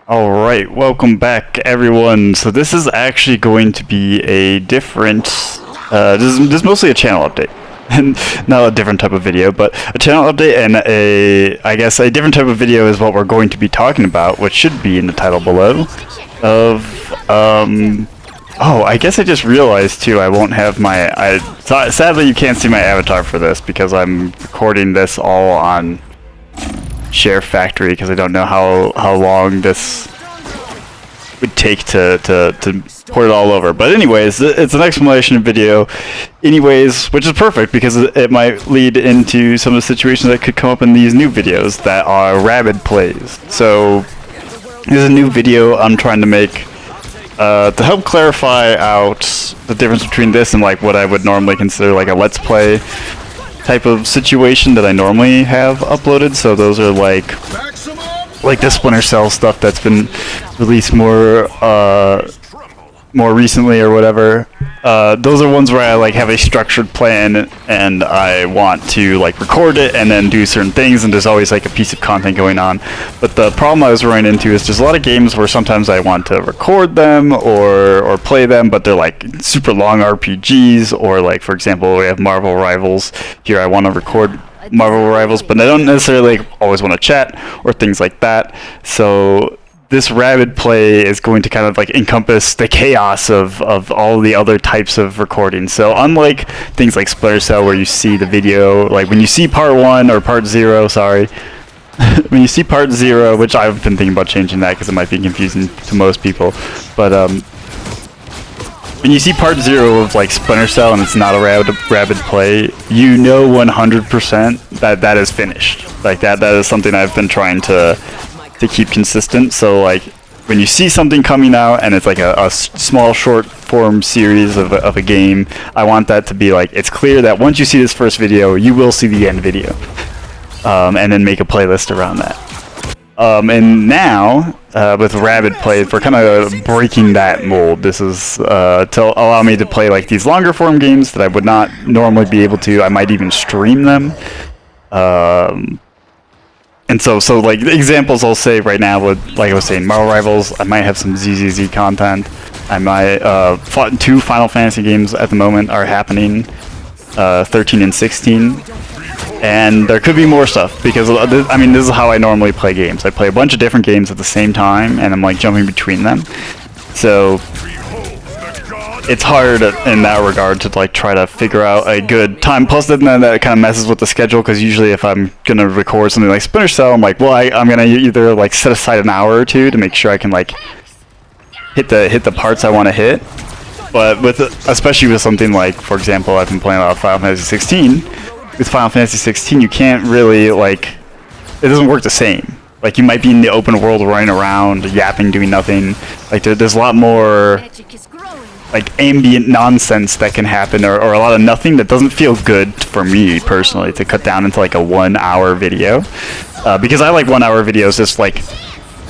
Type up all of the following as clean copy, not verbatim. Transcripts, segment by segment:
Alright, welcome back everyone. So this is actually going to be a different, this is mostly a channel update. And not a different type of video, but a channel update and I guess a different type of video is what we're going to be talking about, which should be in the title below, oh, I guess I just realized too, I won't have my, sadly you can't see my avatar for this because I'm recording this all on Share Factory because I don't know how long this would take to port it all over. But anyways, it's an explanation video anyways, which is perfect because it might lead into some of the situations that could come up in these new videos that are Rabid plays. So this is a new video I'm trying to make to help clarify out the difference between this and like what I would normally consider like a Let's Play type of situation that I normally have uploaded. So those are like the Splinter Cell stuff that's been released more recently or whatever. Those are ones where I like have a structured plan and I want to like record it and then do certain things, and there's always like a piece of content going on. But the problem I was running into is there's a lot of games where sometimes I want to record them or play them, but they're like super long RPGs, or like for example we have Marvel Rivals here. I want to record Marvel Rivals, but I don't necessarily always want to chat or things like that. So this Rabid play is going to kind of like encompass the chaos of all the other types of recording. So unlike things like Splinter Cell where you see the video, like when you see part 1 or part 0, sorry, when you see part 0, which I've been thinking about changing that because it might be confusing to most people, but when you see part 0 of like Splinter Cell and it's not a Rabid play, you know 100% that is finished. Like that is something I've been trying to keep consistent. So like when you see something coming out and it's like a small short form series of a game, I want that to be like, it's clear that once you see this first video, you will see the end video, and then make a playlist around that. And now with Rabid plays, we're kind of breaking that mold. This is to allow me to play like these longer form games that I would not normally be able to. I might even stream them. And so like the examples I'll say right now would, like I was saying, Marvel Rivals, I might have some ZZZ content. I might, 2 Final Fantasy games at the moment are happening, 13 and 16. And there could be more stuff, because, I mean, this is how I normally play games. I play a bunch of different games at the same time, and I'm like jumping between them. So it's hard in that regard to like try to figure out a good time. Plus then that kind of messes with the schedule, because usually if I'm gonna record something like Splinter Cell, I'm like, well, I'm gonna either like set aside an hour or two to make sure I can like hit the parts I want to hit. But especially with something like, for example, I've been playing a lot of Final Fantasy 16. With Final Fantasy 16, you can't really like, it doesn't work the same. Like you might be in the open world running around, yapping, doing nothing. Like there's a lot more like ambient nonsense that can happen, or a lot of nothing that doesn't feel good for me personally to cut down into like a 1 hour video, because I like 1 hour videos. Just like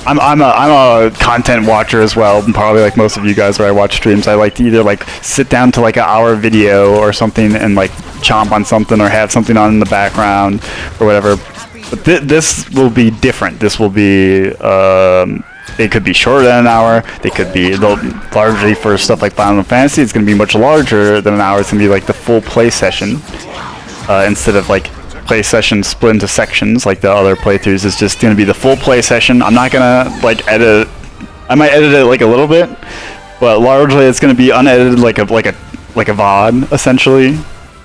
I'm a content watcher as well, and probably like most of you guys where I watch streams, I like to either like sit down to like an hour video or something and like chomp on something or have something on in the background or whatever. But this will be different. This will be they could be shorter than an hour. They could be largely for stuff like Final Fantasy. It's going to be much larger than an hour. It's going to be like the full play session, instead of like play session split into sections like the other playthroughs. It's just going to be the full play session. I'm not going to like edit. I might edit it like a little bit, but largely it's going to be unedited, like a VOD essentially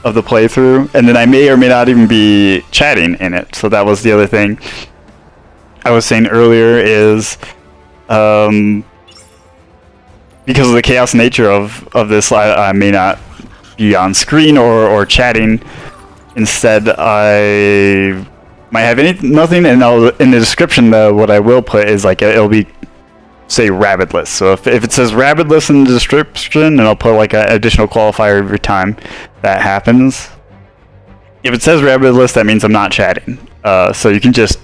of the playthrough. And then I may or may not even be chatting in it. So that was the other thing I was saying earlier is, because of the chaos nature of this, I may not be on screen or chatting. Instead, I might have nothing, and in the description though, what I will put is like it'll be, say, Rabid list. So if it says Rabid list in the description, then I'll put like an additional qualifier every time that happens. If it says Rabid list, that means I'm not chatting. So you can just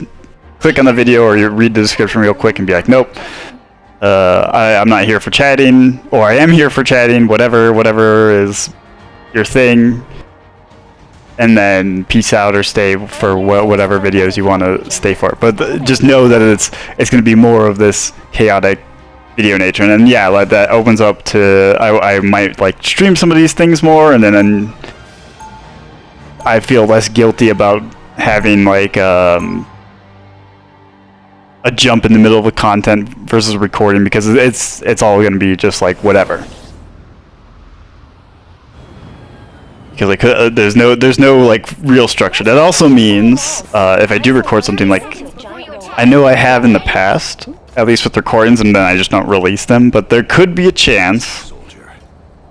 click on the video or you read the description real quick and be like, nope, I'm not here for chatting, or I am here for chatting, whatever is your thing. and then peace out or stay for whatever videos you want to stay for. But just know that it's going to be more of this chaotic video nature, and then yeah, like that opens up to I might like stream some of these things more, and then I feel less guilty about having like a jump in the middle of the content versus recording, because it's all going to be just like whatever. Because like there's no like real structure. That also means if I do record something, like I know I have in the past, at least with recordings, and then I just don't release them, but there could be a chance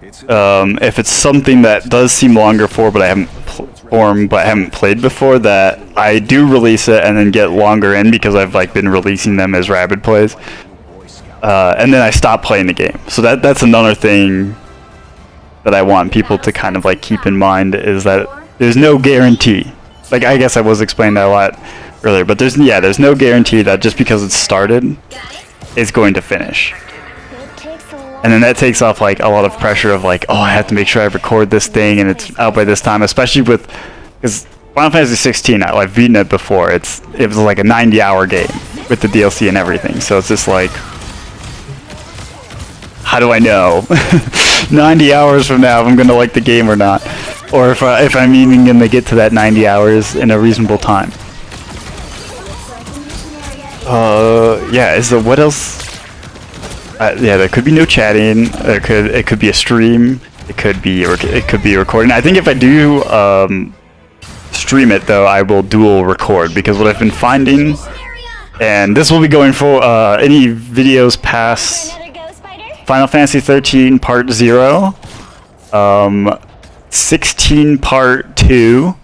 if it's something that does seem longer for but I haven't played before, that I do release it and then get longer in because I've like been releasing them as Rabid plays, and then I stop playing the game. So that's another thing that I want people to kind of like keep in mind, is that there's no guarantee. Like, I guess I was explaining that a lot earlier, but there's no guarantee that just because it's started, it's going to finish. And then that takes off like a lot of pressure of like, oh, I have to make sure I record this thing and it's out by this time, especially because Final Fantasy 16, I've beaten it before. It was like a 90-hour game with the DLC and everything. So it's just like, how do I know 90 hours from now if I'm gonna like the game or not, or if I'm even gonna get to that 90 hours in a reasonable time? Yeah. What else? Yeah, there could be no chatting. It could be a stream. It could be a recording. I think if I do stream it though, I will dual record, because what I've been finding, and this will be going for any videos past Final Fantasy 13 Part 0, 16 Part 2,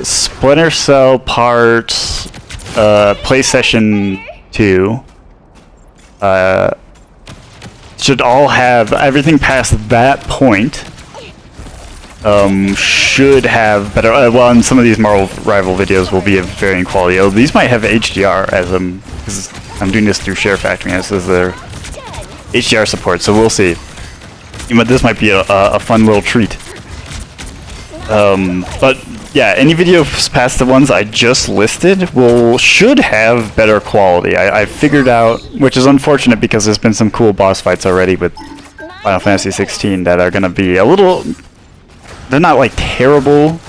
Splinter Cell Part Play Session 2. Should all have everything past that point. Should have better. Well, and some of these Marvel Rival videos will be of varying quality. Oh, these might have HDR as I'm doing this through Share Factory. This is their HDR support, so we'll see. This might be a fun little treat. But yeah, any videos past the ones I just listed should have better quality. I figured out, which is unfortunate because there's been some cool boss fights already with Final Fantasy 16 that are gonna be a little. They're not like terrible.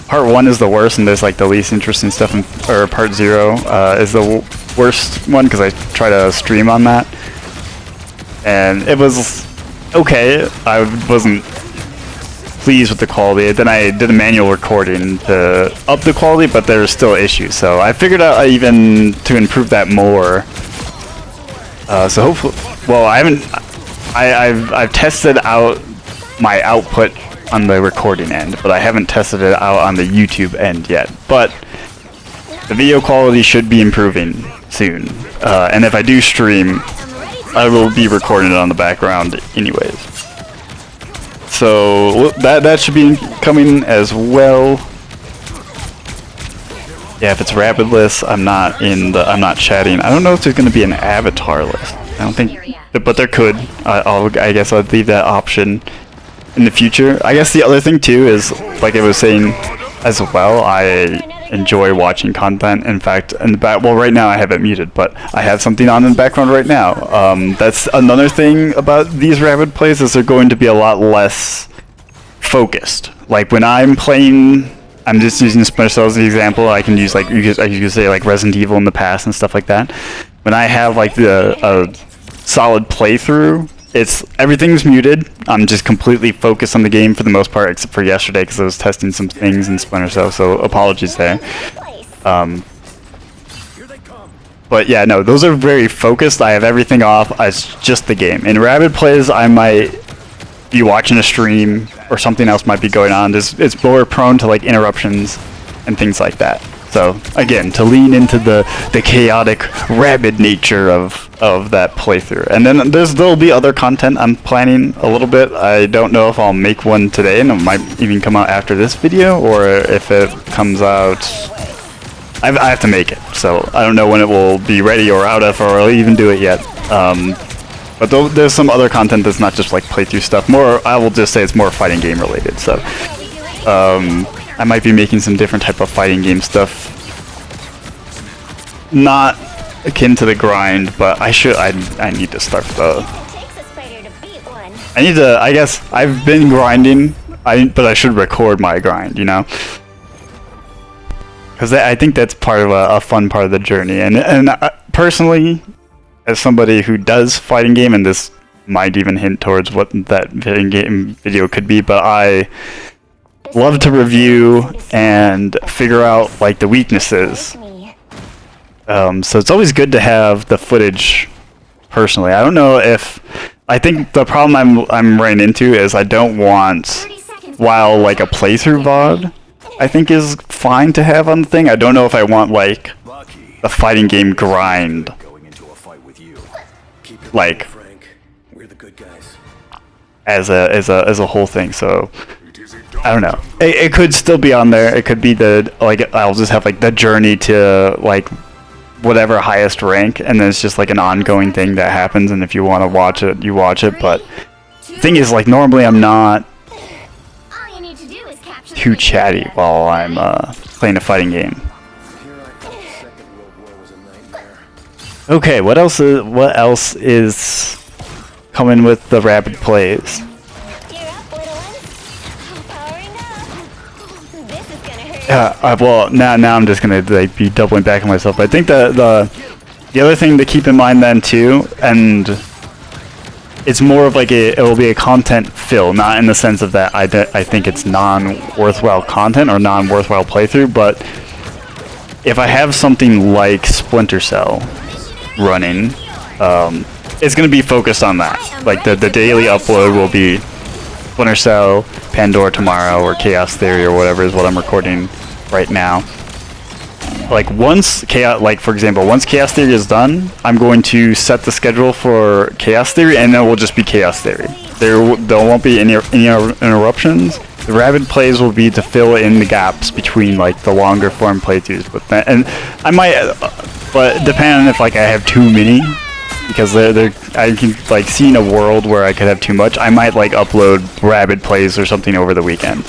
Part 1 is the worst, and there's like the least interesting stuff. Or Part 0 is the worst one because I try to stream on that, and it was okay. I wasn't pleased with the quality. Then I did a manual recording to up the quality, but there were still issues. So I figured out even to improve that more. So hopefully, well, I've tested out my output on the recording end, but I haven't tested it out on the YouTube end yet. But the video quality should be improving soon. And if I do stream, I will be recording it on the background anyways. So that should be coming as well. Yeah, if it's Rabid list, I'm not chatting. I don't know if there's going to be an avatar list. I don't think, but there could. I guess I'd leave that option in the future. I guess the other thing too is, like I was saying as well, I enjoy watching content. In fact, in the back, well, right now I have it muted, but I have something on in the background right now. That's another thing about these Rabid plays, is they're going to be a lot less focused. Like when I'm playing, I'm just using Splinter Cell as an example. I can use like you could say like Resident Evil in the past and stuff like that. When I have like a solid playthrough, everything's muted. I'm just completely focused on the game for the most part, except for yesterday because I was testing some things in Splinter Cell, so apologies there. But yeah, no, those are very focused. I have everything off. It's just the game. In Rabid plays, I might be watching a stream or something else might be going on. It's more prone to like interruptions and things like that. So again, to lean into the chaotic Rabid nature of that playthrough. And then there'll be other content I'm planning a little bit. I don't know if I'll make one today, and it might even come out after this video, or if it comes out, I have to make it. So I don't know when it will be ready or out of, or I'll even do it yet. But there's some other content that's not just like playthrough stuff. More, I will just say it's more fighting game related. So I might be making some different type of fighting game stuff. Not akin to the grind, but I need to start the... I guess, I've been grinding, but I should record my grind, you know? Because I think that's part of a fun part of the journey, and personally, as somebody who does fighting game, and this might even hint towards what that fighting game video could be, but I love to review and figure out like the weaknesses. So it's always good to have the footage. Personally, I don't know if I think the problem I'm running into is I don't want, while like a playthrough VOD I think is fine to have on the thing, I don't know if I want like a fighting game grind, like as a whole thing. So I don't know. It could still be on there. It could be the like I'll just have like the journey to like whatever highest rank, and then it's just like an ongoing thing that happens, and if you want to watch it, you watch it. But the thing is, like, normally I'm not too chatty while I'm playing a fighting game. Okay, what else is coming with the Rabid plays? Well, now I'm just gonna like be doubling back on myself. But I think the other thing to keep in mind then too, and it's more of like it will be a content fill, not in the sense of that I think it's non-worthwhile content or non-worthwhile playthrough, but if I have something like Splinter Cell running, it's gonna be focused on that. Like the daily upload will be Splinter Cell, Pandora tomorrow, or Chaos Theory, or whatever is what I'm recording right now. Like once for example, once Chaos Theory is done, I'm going to set the schedule for Chaos Theory, and it will just be Chaos Theory. There won't be any interruptions. The Rabid plays will be to fill in the gaps between like the longer form playthroughs. But depending on if like I have too many. Because I can like see in a world where I could have too much, I might like upload Rabid plays or something over the weekend.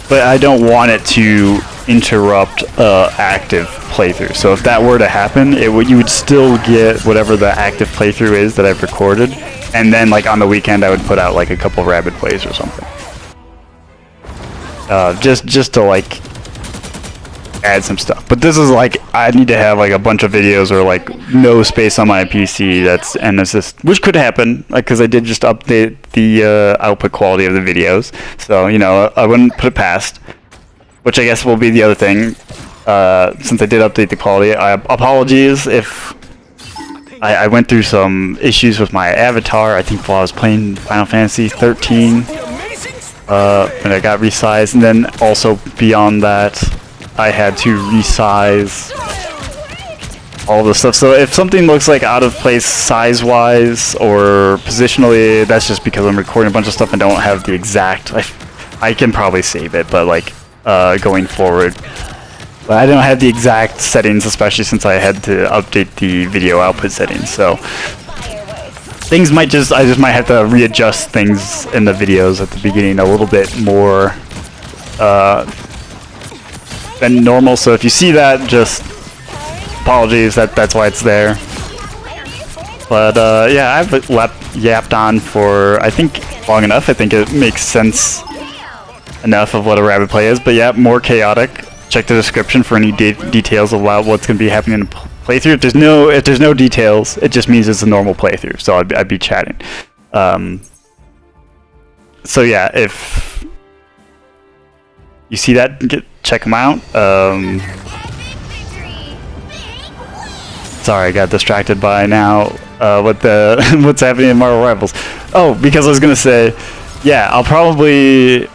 But I don't want it to interrupt active playthrough. So if that were to happen, you would still get whatever the active playthrough is that I've recorded, and then like on the weekend I would put out like a couple Rabid plays or something. Just to like add some stuff. But this is like I need to have like a bunch of videos or like no space on my PC. Which could happen, like, because I did just update the output quality of the videos, so you know I wouldn't put it past. Which I guess will be the other thing. Since I did update the quality, apologies if I went through some issues with my avatar. I think while I was playing Final Fantasy 13, and I got resized, and then also beyond that, I had to resize all the stuff. So if something looks like out of place size-wise or positionally, that's just because I'm recording a bunch of stuff and don't have the exact. I can probably save it, but like going forward, but I don't have the exact settings, especially since I had to update the video output settings. So things I just might have to readjust things in the videos at the beginning a little bit more than normal. So if you see that, just apologies, that's why it's there. But yeah, I've yapped on for I think long enough. I think it makes sense enough of what a Rabid play is. But yeah, more chaotic. Check the description for any details about what's going to be happening in a playthrough. If there's no details, it just means it's a normal playthrough. So I'd be chatting. So yeah, if you see that, check them out. Sorry, I got distracted by now what's happening in Marvel Rivals. Oh, because I was gonna say, yeah, I'll probably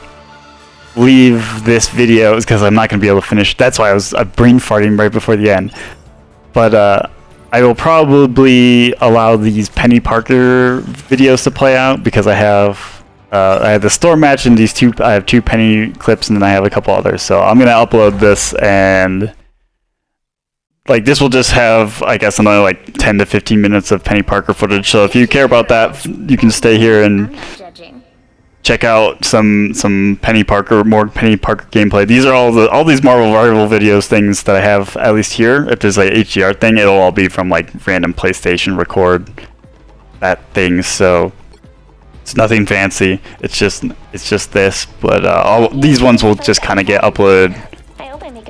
leave this video because I'm not gonna be able to finish. That's why I was brain farting right before the end. But I will probably allow these Peni Parker videos to play out because I have the Storm match and I have two Peni clips, and then I have a couple others. So I'm gonna upload this, and like this will just have, I guess, another like 10 to 15 minutes of Peni Parker footage. So if you care about that, you can stay here and check out some Penny Parker, more Penny Parker gameplay. These are all these Marvel Rival videos things that I have at least here. If there's like HDR thing, it'll all be from like random PlayStation record that thing. So it's nothing fancy. It's just this. But all these ones will just kind of get uploaded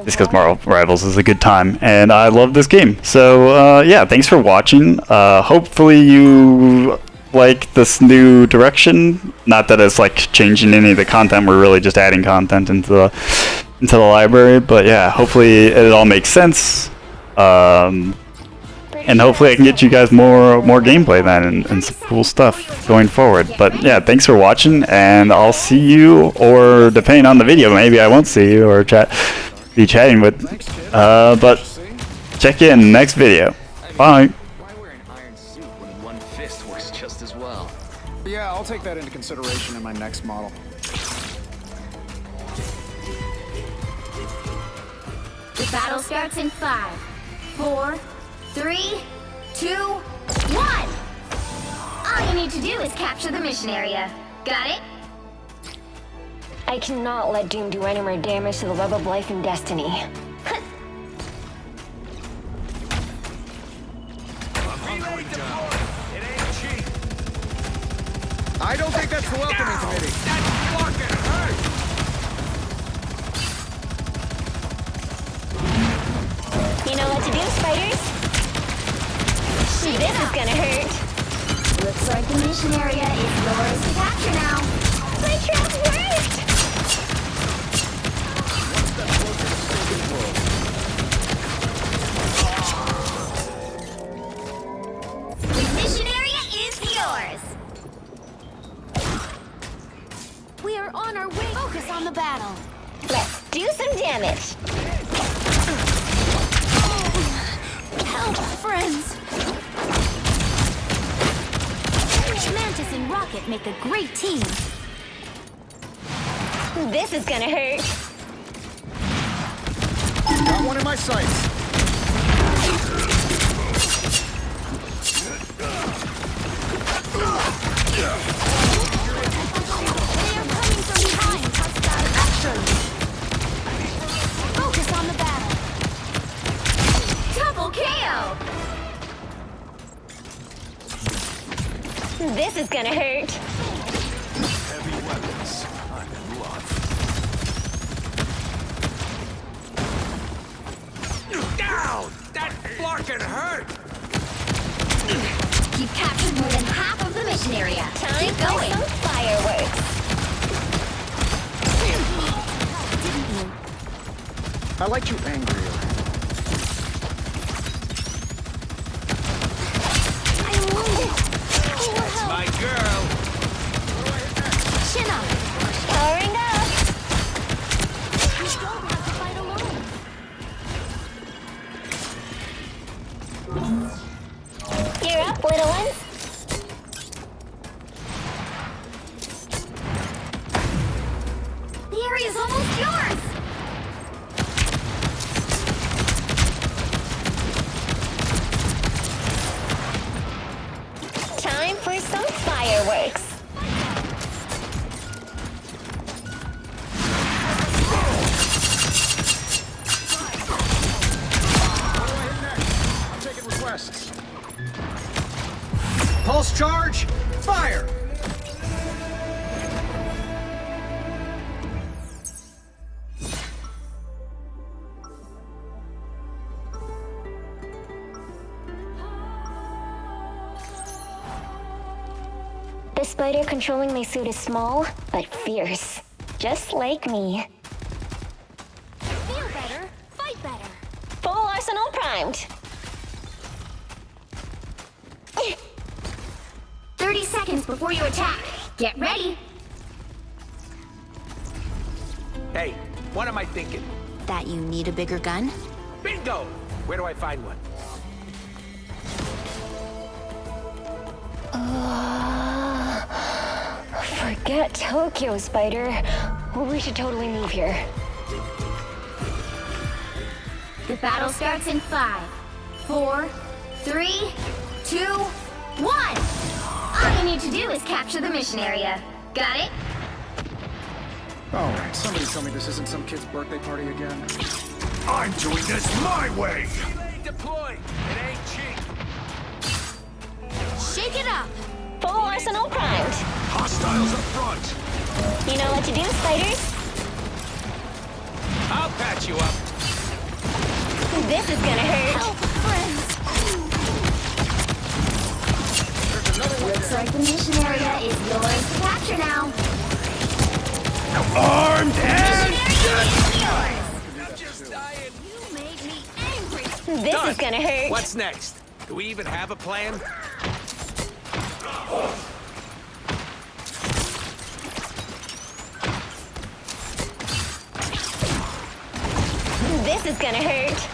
just because Marvel Rivals is a good time, and I love this game. So yeah, thanks for watching. Hopefully you like this new direction. Not that it's like changing any of the content. We're really just adding content into the library. But yeah, hopefully it all makes sense. And hopefully I can get you guys more gameplay then and some cool stuff going forward. But yeah, thanks for watching, and I'll see you, or depending on the video, maybe I won't see you or be chatting with. But check in next video. Bye. Yeah, I'll take that into consideration in my next model. The battle starts in 5, 4, 3, 2, 1! All you need to do is capture the mission area. Got it? I cannot let Doom do any more damage to the web of life and destiny. I don't think that's the welcoming committee. That's fucking hurt! You know what to do, spiders? This is gonna hurt. Looks like the mission area is yours to capture now. My trap worked! The mission area is yours. We are on our way. Focus on the battle. Let's do some damage. Help, friends. Mantis and Rocket make a great team. This is gonna hurt. Got one in my sights. They are coming from behind. Action. Focus on the battle. Double KO. This is gonna hurt. Heavy weapons. I'm in love. Down! That fucking hurt! You've captured more than half of the mission area. Time Keep for going. some fireworks. I liked you angrier. I'm wounded. That's my girl! Chin up. Powering up. You don't have to fight alone. You're up, little ones. The area's almost yours. Time for some fireworks. I'm taking requests. Pulse charge, fire! The spider controlling my suit is small, but fierce. Just like me. Feel better. Fight better. Full arsenal primed. 30 seconds before you attack. Get ready. Hey, what am I thinking? That you need a bigger gun? Bingo! Where do I find one? Forget Tokyo, Spider. We should totally move here. The battle starts in 5, 4, 3, 2, 1. All you need to do is capture the mission area. Got it? Alright, somebody tell me this isn't some kid's birthday party again. I'm doing this my way! Relay deployed. It ain't cheap. Shake it up! Full arsenal primed. Hostiles up front! You know what to do, spiders? I'll patch you up. This is gonna hurt. Help, friends! Looks like the mission area is yours to capture now. Armed and... Mission area is yours! I'm just dying. You made me angry! This Done. is gonna hurt. What's next? Do we even have a plan? This is gonna hurt.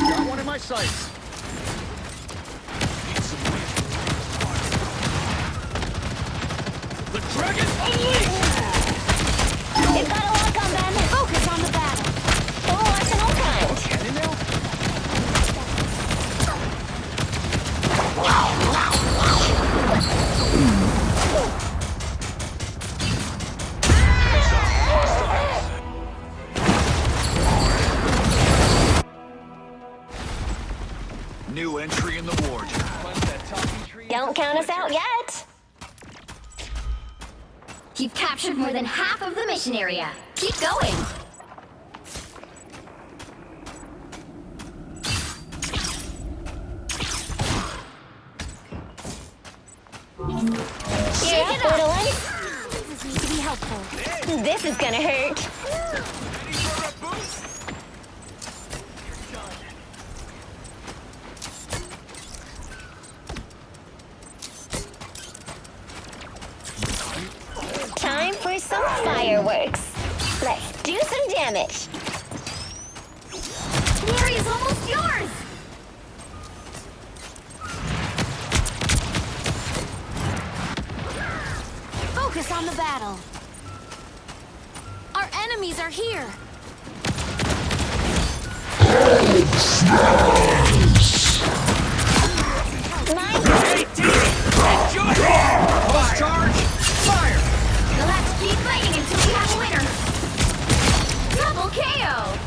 Got one in my sights. The dragon unleashed! It's got a lock on them. Focus on the battle! Full arsenal primed. Get in there? New entry in the ward. Don't count us out yet. You've captured more than half of the mission area. Keep going! You're up, little one. This needs to be helpful. This is gonna hurt. Ready for a boost? Time for some fireworks. Let's do some damage. The area's almost yours! Focus on the battle. Our enemies are here. Mine. Hey, team! Enjoy it! Lost charge! Fire! Now let's keep fighting until we have a winner. Double KO!